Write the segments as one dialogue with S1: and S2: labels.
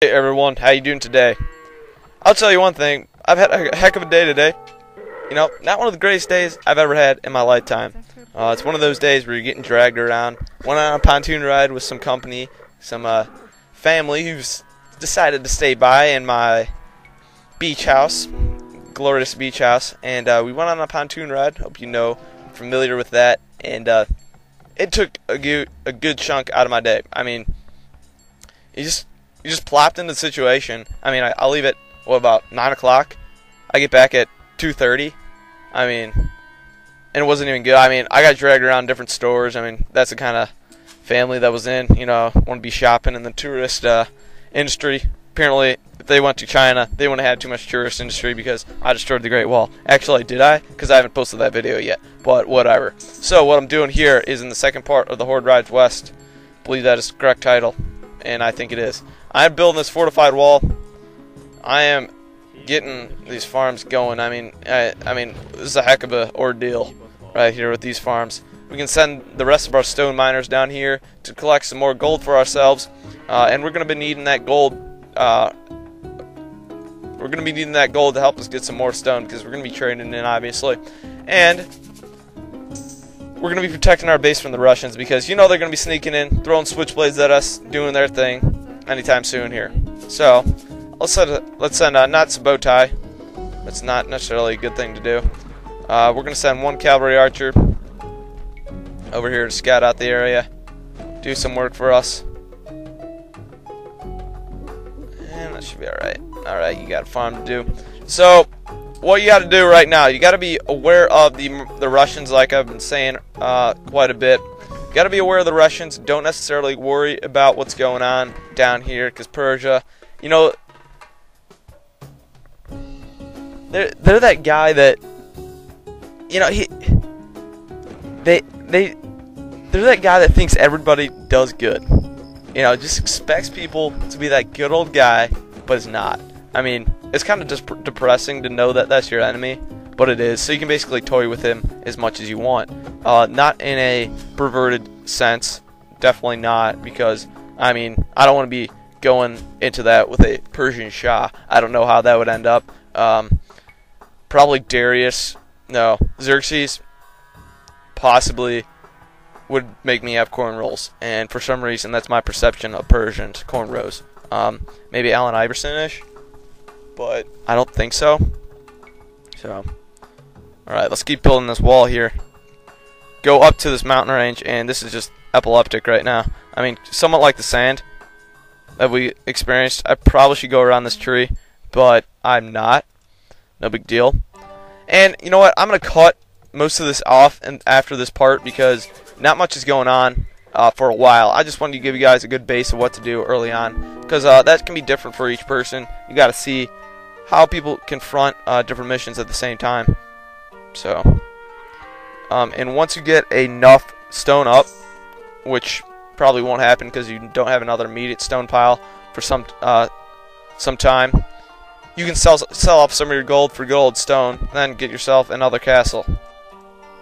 S1: Hey everyone, how you doing today? I'll tell you one thing, I've had a heck of a day today. You know, not one of the greatest days I've ever had in my lifetime. It's one of those days where you're getting dragged around. Went on a pontoon ride with some company, some family who's decided to stay by in my beach house, glorious beach house, and we went on a pontoon ride. Hope you know, I'm familiar with that, and it took a good chunk out of my day. I mean, you just plopped into the situation. I mean, I'll leave at, what, about 9 o'clock? I get back at 2:30. I mean, and it wasn't even good. I mean, I got dragged around different stores. I mean, that's the kind of family that was in, you know, want to be shopping in the tourist industry. Apparently, if they went to China, they wouldn't have had too much tourist industry because I destroyed the Great Wall. Actually, did I? Because I haven't posted that video yet, but whatever. So, what I'm doing here is in the second part of the Horde Rides West. I believe that is the correct title, and I think it is. I'm building this fortified wall. I am getting these farms going. I mean, this is a heck of an ordeal right here with these farms. We can send the rest of our stone miners down here to collect some more gold for ourselves, and we're going to be needing that gold. We're going to be needing that gold to help us get some more stone because we're going to be trading in, obviously, and we're going to be protecting our base from the Russians because you know they're going to be sneaking in, throwing switchblades at us, doing their thing anytime soon here. So let's send not some bow tie. That's not necessarily a good thing to do. We're going to send one cavalry archer over here to scout out the area, do some work for us, and that should be alright. Alright, you got a farm to do. So what you got to do right now, you got to be aware of the Russians, like I've been saying quite a bit. You got to be aware of the Russians. Don't necessarily worry about what's going on down here, because Persia, you know, they're that guy that, you know, they're that guy that thinks everybody does good. You know, just expects people to be that good old guy, but it's not. I mean, it's kind of just depressing to know that that's your enemy, but it is. So you can basically toy with him as much as you want. Not in a perverted sense, definitely not, because, I mean, I don't want to be going into that with a Persian Shah. I don't know how that would end up. Probably Darius, no, Xerxes, possibly would make me have cornrows, and for some reason that's my perception of Persians, cornrows. Maybe Allen Iverson-ish, but I don't think so. So, alright, let's keep building this wall here. Go up to this mountain range, and this is just epileptic right now. I mean, somewhat like the sand that we experienced. I probably should go around this tree, but I'm not. No big deal. And you know what? I'm going to cut most of this off and after this part because not much is going on for a while. I just wanted to give you guys a good base of what to do early on because that can be different for each person. You got to see how people confront different missions at the same time. So, and once you get enough stone up, which probably won't happen because you don't have another immediate stone pile for some time, you can sell off some of your gold for gold stone, then get yourself another castle.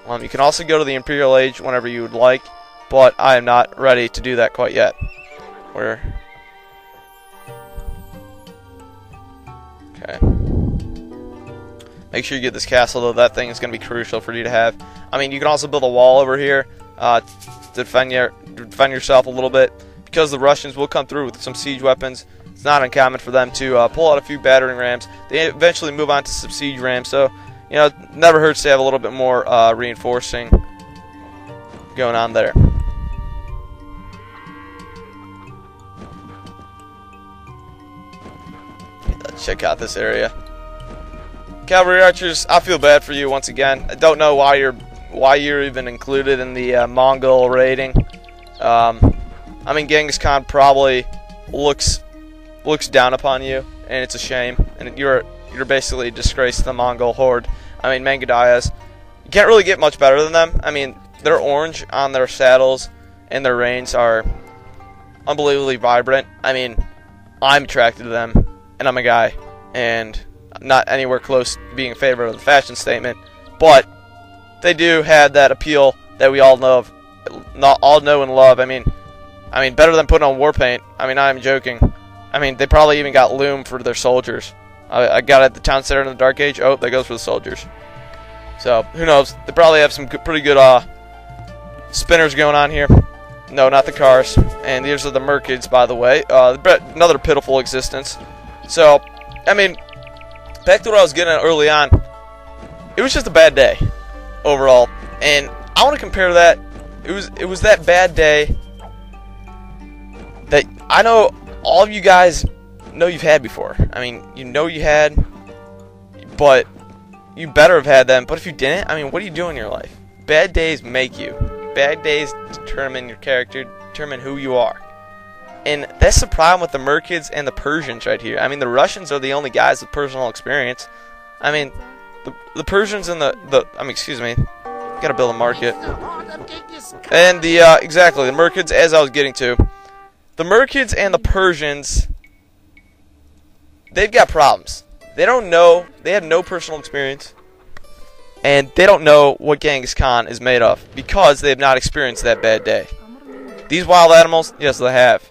S1: You can also go to the Imperial Age whenever you would like, but I am not ready to do that quite yet. Okay. Make sure you get this castle, though. That thing is going to be crucial for you to have. I mean, you can also build a wall over here to defend yourself a little bit, because the Russians will come through with some siege weapons. It's not uncommon for them to pull out a few battering rams. They eventually move on to some siege rams, so you know, it never hurts to have a little bit more reinforcing going on there. Let's check out this area. Cavalry archers, I feel bad for you once again. I don't know why you're even included in the Mongol raiding. I mean, Genghis Khan probably looks down upon you, and it's a shame. And you're basically a disgrace to the Mongol horde. I mean, Mangadayas, you can't really get much better than them. I mean, they're orange on their saddles, and their reins are unbelievably vibrant. I mean, I'm attracted to them, and I'm a guy, and not anywhere close to being a favorite of the fashion statement, but they do have that appeal that we all know and love. I mean, better than putting on war paint. I mean, I'm joking. I mean, they probably even got loom for their soldiers. I got at the town center in the Dark Age. Oh, that goes for the soldiers. So, who knows? They probably have some pretty good spinners going on here. No, not the cars. And these are the merkids, by the way. Another pitiful existence. So, I mean, back to what I was getting at early on. It was just a bad day, overall. And I want to compare that. It was that bad day that I know all of you guys know you've had before. I mean, you know you had, but you better have had them. But if you didn't, I mean, what do you do in your life? Bad days make you. Bad days determine your character, determine who you are. And that's the problem with the Merkids and the Persians right here. I mean, the Russians are the only guys with personal experience. I mean, the Persians and excuse me, gotta build a market. And exactly, the Merkids, as I was getting to. The Merkids and the Persians, they've got problems. They don't know, they have no personal experience. And they don't know what Genghis Khan is made of because they have not experienced that bad day. These wild animals, yes they have.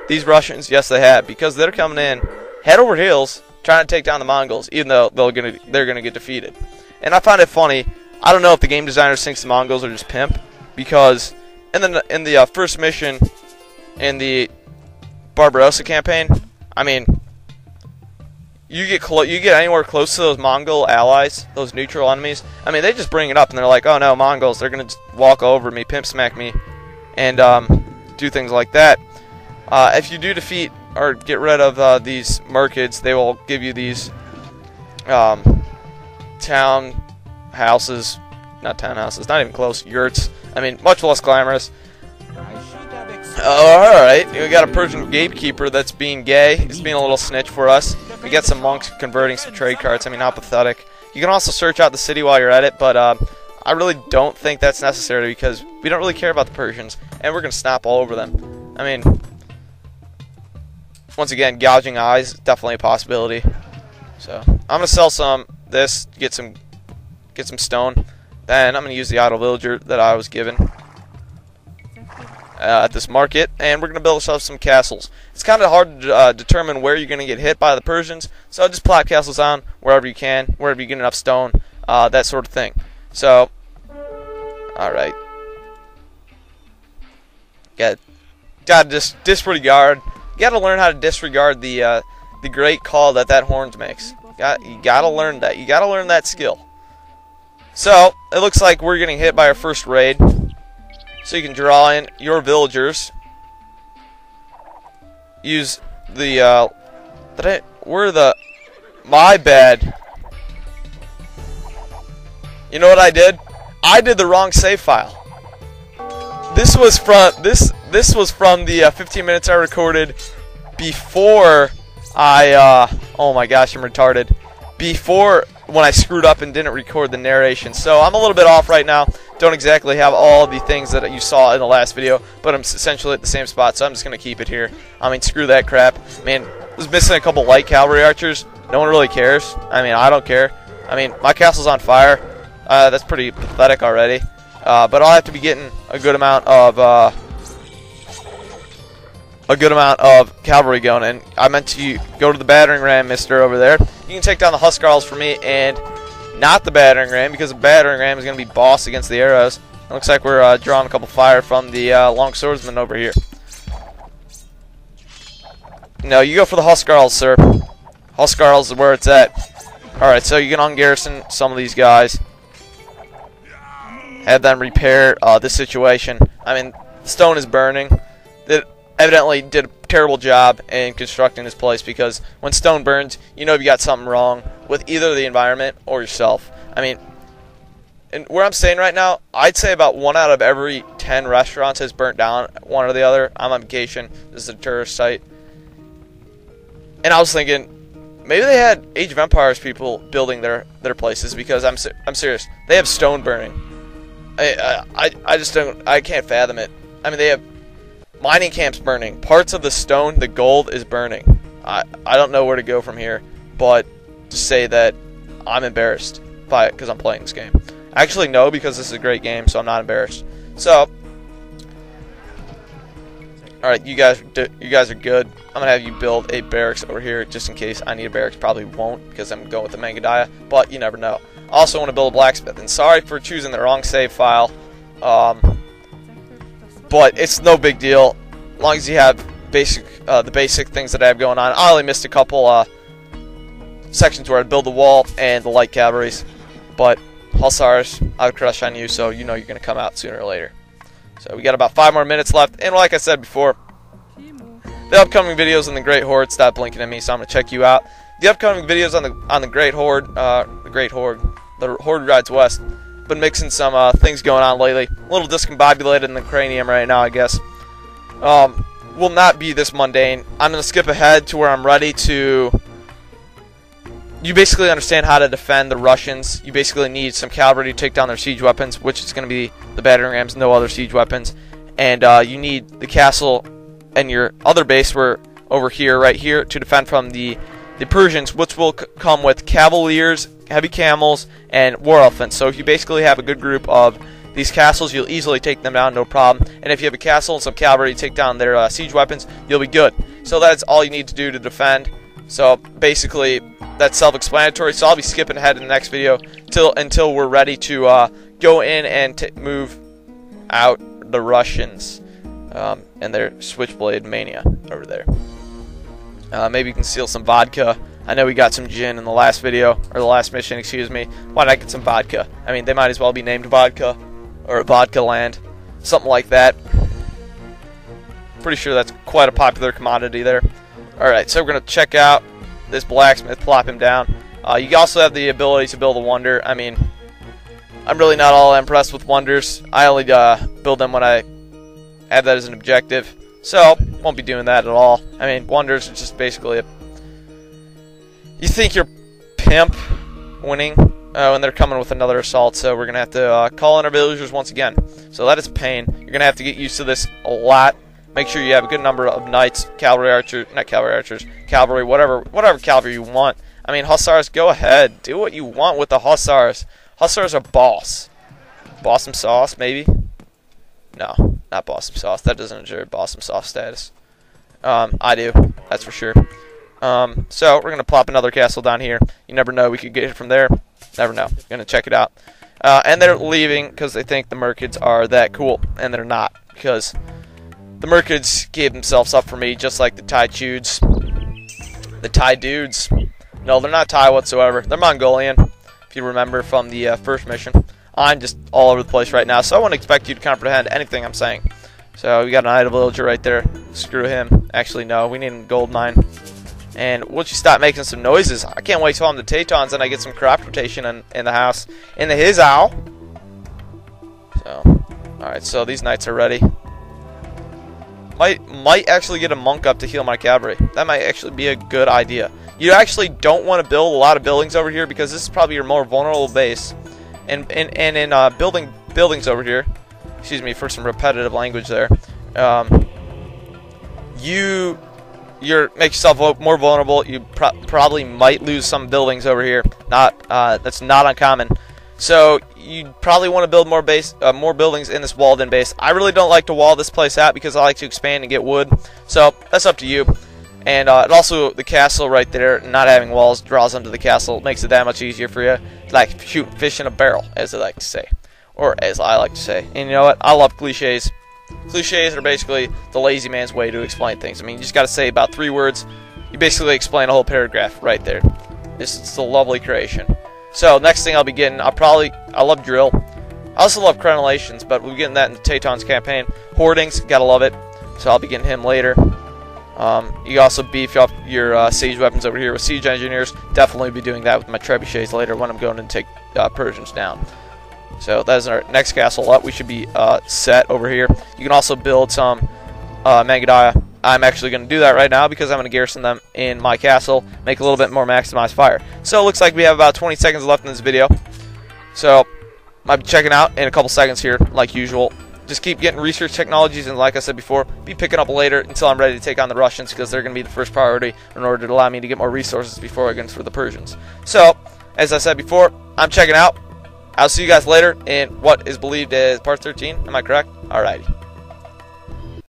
S1: These Russians, yes they have, because they're coming in head over heels trying to take down the Mongols, even though they're gonna get defeated. And I find it funny. I don't know if the game designer thinks the Mongols are just pimp, because in the first mission in the Barbarossa campaign, I mean, you get anywhere close to those Mongol allies, those neutral enemies. I mean, they just bring it up and they're like, "Oh no, Mongols! They're gonna just walk over me, pimp smack me, and do things like that." If you do defeat or get rid of these Merkids, they will give you these town houses, not townhouses, not even close, yurts. I mean, much less glamorous. Alright, we got a Persian gatekeeper that's being gay. He's being a little snitch for us. We got some monks converting some trade carts. I mean, how pathetic. You can also search out the city while you're at it, but I really don't think that's necessary because we don't really care about the Persians, and we're going to snap all over them. I mean, once again, gouging eyes, definitely a possibility. So, I'm going to sell this, get some stone. Then I'm going to use the idle villager that I was given at this market, and we're going to build ourselves some castles. It's kind of hard to determine where you're going to get hit by the Persians, so just plot castles on wherever you can, wherever you get enough stone, that sort of thing. So, alright. Got to disregard. You got to learn how to disregard the great call that horns makes. You got to learn that. You got to learn that skill. So, it looks like we're getting hit by our first raid. So you can draw in your villagers. Use the, my bad. You know what I did? I did the wrong save file. This was from the 15 minutes I recorded before oh my gosh, I'm retarded. Before when I screwed up and didn't record the narration. So I'm a little bit off right now. Don't exactly have all the things that you saw in the last video, but I'm essentially at the same spot, so I'm just going to keep it here. I mean, screw that crap. Man, I was missing a couple light cavalry archers. No one really cares. I mean, I don't care. I mean, my castle's on fire. That's pretty pathetic already. But I'll have to be getting a good amount of cavalry going, and I meant to go to the battering ram, mister, over there. You can take down the Huskarls for me, and not the battering ram, because the battering ram is going to be boss against the arrows. It looks like we're drawing a couple fire from the long swordsman over here. No, you go for the Huskarls, sir. Huskarls is where it's at. Alright, so you can ungarrison some of these guys. Have them repair this situation. I mean, stone is burning. It evidently did a terrible job in constructing this place, because when stone burns, you know you got something wrong with either the environment or yourself. I mean, and where I'm staying right now, I'd say about 1 out of every 10 restaurants has burnt down, one or the other. I'm on vacation. This is a tourist site. And I was thinking, maybe they had Age of Empires people building their places, because I'm serious. They have stone burning. I just don't, I can't fathom it. I mean, they have mining camps burning. Parts of the stone, the gold is burning. I don't know where to go from here, but to say that I'm embarrassed by it because I'm playing this game. Actually, no, because this is a great game, so I'm not embarrassed. So, Alright, you guys are good. I'm gonna have you build a barracks over here just in case I need a barracks. Probably won't because I'm going with the Mangadaya, but you never know. Also want to build a blacksmith, and sorry for choosing the wrong save file, but it's no big deal as long as you have the basic things that I have going on. I only missed a couple sections where I'd build the wall and the light cavalries, but Hussars, I would crush on you, so you know you're gonna come out sooner or later. So we got about 5 more minutes left, and like I said before, the upcoming videos on the Great Horde, stop blinking at me, so I'm gonna check you out. The upcoming videos on the Great Horde, the Horde Rides West. Been mixing some things going on lately. A little discombobulated in the cranium right now, I guess. Will not be this mundane. I'm gonna skip ahead to where I'm ready to. You basically understand how to defend the Russians. You basically need some cavalry to take down their siege weapons, which is going to be the battering rams, no other siege weapons. And you need the castle and your other base over here, right here, to defend from the Persians, which will come with cavaliers, heavy camels, and war elephants. So if you basically have a good group of these castles, you'll easily take them down, no problem. And if you have a castle and some cavalry to take down their siege weapons, you'll be good. So that's all you need to do to defend. So basically, that's self-explanatory. So I'll be skipping ahead in the next video until we're ready to go in and move out the Russians and their switchblade mania over there. Maybe you can steal some vodka. I know we got some gin in the last video, or the last mission, excuse me. Why not get some vodka? I mean, they might as well be named Vodka, or Vodka Land, something like that. Pretty sure that's quite a popular commodity there. Alright, so we're going to check out this blacksmith, plop him down. You also have the ability to build a wonder. I mean, I'm really not all impressed with wonders. I only build them when I have that as an objective. So, won't be doing that at all. I mean, wonders are just basically you think you're pimp winning when they're coming with another assault, so we're going to have to call in our villagers once again. So that is pain. You're going to have to get used to this a lot. Make sure you have a good number of knights, cavalry archers, not cavalry archers, cavalry, whatever cavalry you want. I mean, hussars, go ahead. Do what you want with the hussars. Hussars are boss. Bossum sauce, maybe? No, not bossum sauce. That doesn't deserve bossum sauce status. I do, that's for sure. So, we're going to plop another castle down here. You never know, we could get it from there. Never know. Going to check it out. And they're leaving because they think the Merkids are that cool. And they're not, because the Merkids gave themselves up for me, just like the Thai Chudes. The Thai dudes. No, they're not Thai whatsoever. They're Mongolian, if you remember from the first mission. I'm just all over the place right now, so I wouldn't expect you to comprehend anything I'm saying. So we got an idle villager right there. Screw him. Actually, no, we need a gold mine. And once you stop making some noises, I can't wait till I'm the Tetons and I get some crop rotation in the house. In the his owl. So, alright, so these knights are ready. Might actually get a monk up to heal my cavalry. That might actually be a good idea. You actually don't want to build a lot of buildings over here because this is probably your more vulnerable base. And in building buildings over here, excuse me for some repetitive language there, you make yourself more vulnerable. You probably might lose some buildings over here. That's not uncommon. So you probably want to build more buildings in this walled-in base. I really don't like to wall this place out because I like to expand and get wood. So that's up to you. And it also, the castle right there, not having walls, draws them to the castle, makes it that much easier for you. It's like shooting fish in a barrel, as they like to say. Or as I like to say. And you know what? I love cliches. Cliches are basically the lazy man's way to explain things. I mean, you just got to say about 3 words. You basically explain a whole paragraph right there. It's a lovely creation. So, next thing I'll be getting, I love drill. I also love crenellations, but we'll be getting that in the Teton's campaign. Hoardings, gotta love it. So I'll be getting him later. You also beef up your siege weapons over here with siege engineers. Definitely be doing that with my trebuchets later when I'm going to take Persians down. So that is our next castle up. We should be set over here. You can also build some Mangadaya. I'm actually going to do that right now because I'm going to garrison them in my castle, make a little bit more maximized fire. So it looks like we have about 20 seconds left in this video. So I'll be checking out in a couple seconds here, like usual. Just keep getting research technologies, and like I said before, be picking up later until I'm ready to take on the Russians because they're going to be the first priority in order to allow me to get more resources before I get for the Persians. So, as I said before, I'm checking out. I'll see you guys later in what is believed as part 13. Am I correct? Alrighty.